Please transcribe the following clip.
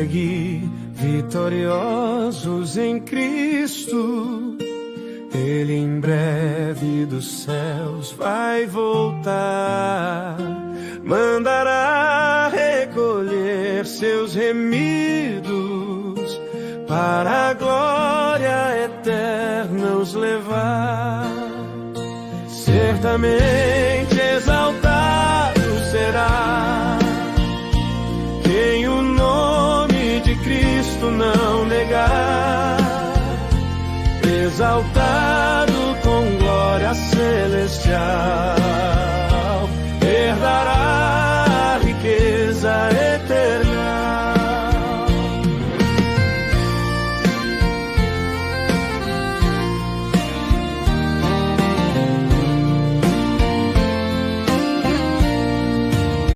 seguir vitoriosos em Cristo. Ele em breve dos céus vai voltar, mandará recolher seus remidos, para a glória eterna os levar. Certamente exaltado será quem o nome de Cristo não negar, exaltado com glória celestial.